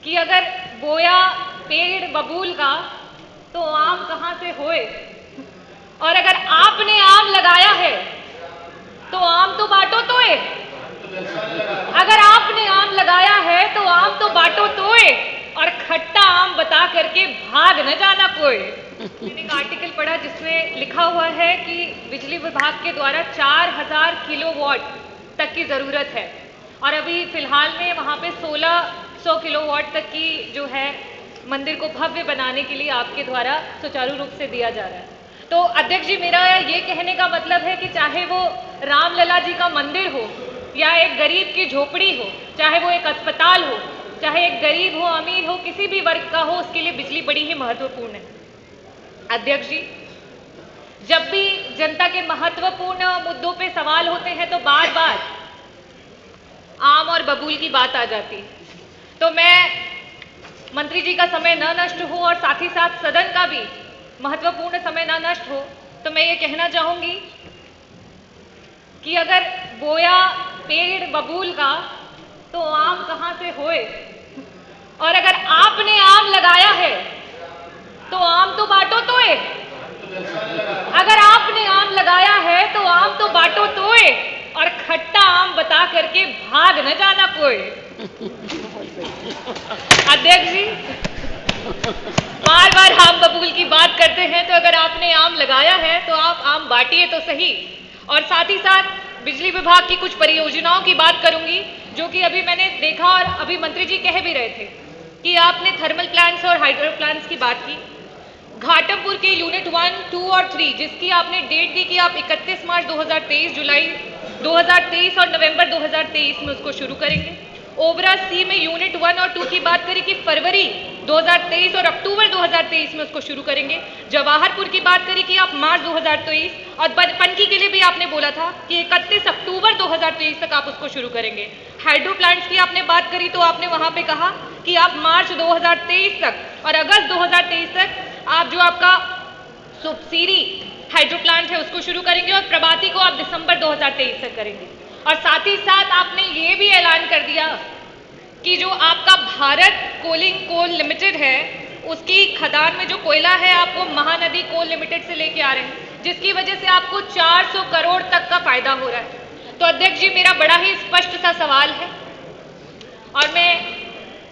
कि अगर बोया पेड़ बबूल का तो आम कहाँ से होए, और अगर आपने आम लगाया है तो आम तो बांटो तोए। अगर आपने आम लगाया है तो आम तो बांटो तोए, और खट्टा आम बता करके भाग न जाना कोई। मैंने एक आर्टिकल पढ़ा जिसमें लिखा हुआ है कि बिजली विभाग के द्वारा 4000 किलोवाट तक की ज़रूरत है, और अभी फिलहाल में वहाँ पे 1600 किलोवाट तक की जो है मंदिर को भव्य बनाने के लिए आपके द्वारा सुचारू रूप से दिया जा रहा है। तो अध्यक्ष जी, मेरा ये कहने का मतलब है कि चाहे वो रामलला जी का मंदिर हो या एक गरीब की झोपड़ी हो, चाहे वो एक अस्पताल हो, चाहे एक गरीब हो अमीर हो, किसी भी वर्ग का हो, उसके लिए बिजली बड़ी ही महत्वपूर्ण है। अध्यक्ष जी, जब भी जनता के महत्वपूर्ण मुद्दों पे सवाल होते हैं तो बार बार आम और बबूल की बात आ जाती है। तो मैं मंत्री जी का समय न नष्ट हो और साथ ही साथ सदन का भी महत्वपूर्ण समय न नष्ट हो, तो मैं ये कहना चाहूंगी कि अगर बोया पेड़ बबूल का तो आम कहाँ से होए, और अगर आपने आम लगाया है तो आम तो बांटो तोए। अगर आपने आम लगाया है तो आम तो बांटो तोए, और खट्टा आम बता करके भाग न जाना कोई। अध्यक्ष जी, बार बार आम बबूल की बात करते हैं, तो अगर आपने आम लगाया है तो आप आम बांटिए तो सही। और साथ ही साथ बिजली विभाग की कुछ परियोजनाओं की बात करूंगी, जो कि अभी मैंने देखा और अभी मंत्री जी कह भी रहे थे कि आपने थर्मल प्लांट्स और हाइड्रो प्लांट्स की बात की। घाटमपुर के यूनिट 1, 2 और 3 जिसकी आपने डेट दी कि आप 31 मार्च 2023, जुलाई 2023 और नवंबर 2023 में उसको शुरू करेंगे। ओबरा सी में यूनिट 1 और 2 की बात करें कि फरवरी 2023 और अक्टूबर 2023 में उसको शुरू करेंगे। जवाहरपुर की बात करी कि आप मार्च 2023, और पनकी के लिए भी आपने बोला था कि 31 अक्टूबर 2023 तक आप उसको शुरू करेंगे। हाइड्रो प्लांट्स की आपने बात करी तो आपने वहां पे कहा कि आप मार्च 2023 तक और अगस्त 2023 तक आप जो आपका सुबसिरी हाइड्रो प्लांट है उसको शुरू करेंगे, और प्रभाती को आप दिसंबर 2023 तक करेंगे। और साथ ही साथ आपने ये भी ऐलान कर दिया कि जो आपका भारत कोलिंग कोल लिमिटेड है उसकी खदान में जो कोयला है आप वो महानदी कोल लिमिटेड से लेके आ रहे हैं, जिसकी वजह से आपको 400 करोड़ तक का फायदा हो रहा है। तो अध्यक्ष जी, मेरा बड़ा ही स्पष्ट सा सवाल है, और मैं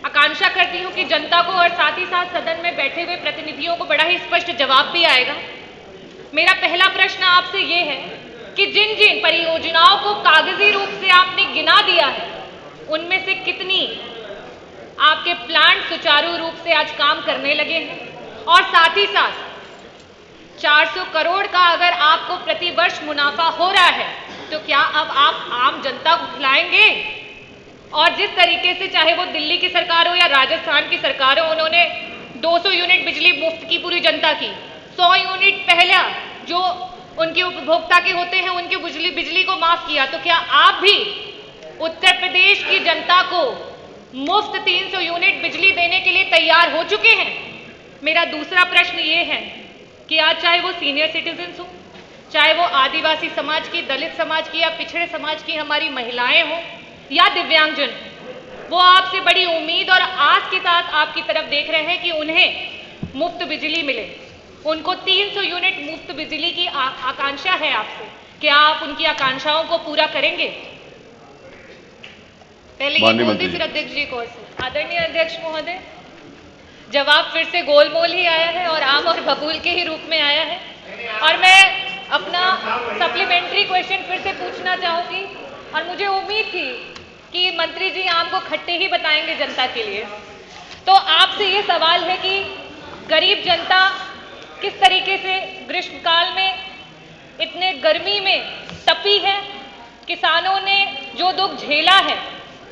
आकांक्षा करती हूँ कि जनता को और साथ ही साथ सदन में बैठे हुए प्रतिनिधियों को बड़ा ही स्पष्ट जवाब भी आएगा। मेरा पहला प्रश्न आपसे ये है कि जिन जिन परियोजनाओं को कागजी रूप से आपने गिना दिया है उनमें से कितनी आपके प्लांट सुचारू रूप से आज काम करने लगे हैं, और साथ ही साथ 400 करोड़ का अगर आपको प्रतिवर्ष मुनाफा हो रहा है तो क्या अब आप आम जनता को खिलाएंगे? और जिस तरीके से चाहे वो दिल्ली की सरकार हो या राजस्थान की सरकार हो, उन्होंने 200 यूनिट बिजली मुफ्त की पूरी जनता की, 100 यूनिट पहला जो उनके उपभोक्ता के होते हैं उनके बिजली को माफ किया, तो क्या आप भी उत्तर प्रदेश की जनता को मुफ्त 300 यूनिट बिजली देने के लिए तैयार हो चुके हैं? मेरा दूसरा प्रश्न ये है कि आज चाहे वो सीनियर सिटीजन्स हो, चाहे वो आदिवासी समाज की, दलित समाज की या पिछड़े समाज की हमारी महिलाएं हो या दिव्यांगजन, वो आपसे बड़ी उम्मीद और आस के साथ आपकी तरफ देख रहे हैं कि उन्हें मुफ्त बिजली मिले। उनको 300 यूनिट मुफ्त बिजली की आकांक्षा है आपसे, क्या आप उनकी आकांक्षाओं को पूरा करेंगे? पहले ये बोलती फिर अध्यक्ष जी को। आदरणीय अध्यक्ष महोदय, जवाब फिर से गोलमोल ही आया है और आम और बबूल के ही रूप में आया है, और मैं अपना सप्लीमेंट्री क्वेश्चन फिर से पूछना चाहूंगी, और मुझे उम्मीद थी कि मंत्री जी आम को खट्टे ही बताएंगे जनता के लिए। तो आपसे ये सवाल है कि गरीब जनता किस तरीके से ग्रीष्मकाल में इतने गर्मी में तपी है, किसानों ने जो दुख झेला है,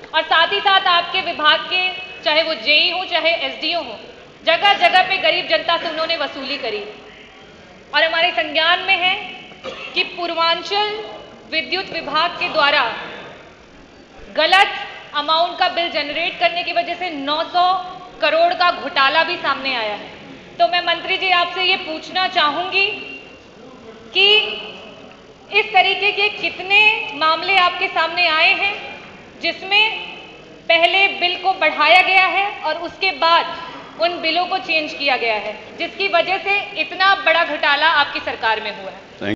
और साथ ही साथ आपके विभाग के चाहे वो जेई हो चाहे एसडीओ हो, जगह जगह पे गरीब जनता से उन्होंने वसूली करी। और हमारे संज्ञान में है कि पूर्वांचल विद्युत विभाग के द्वारा गलत अमाउंट का बिल जनरेट करने की वजह से 900 करोड़ का घोटाला भी सामने आया है। तो मैं मंत्री जी आपसे ये पूछना चाहूंगी कि इस तरीके के कितने मामले आपके सामने आए हैं जिसमें पहले बिल को बढ़ाया गया है और उसके बाद उन बिलों को चेंज किया गया है, जिसकी वजह से इतना बड़ा घोटाला आपकी सरकार में हुआ है।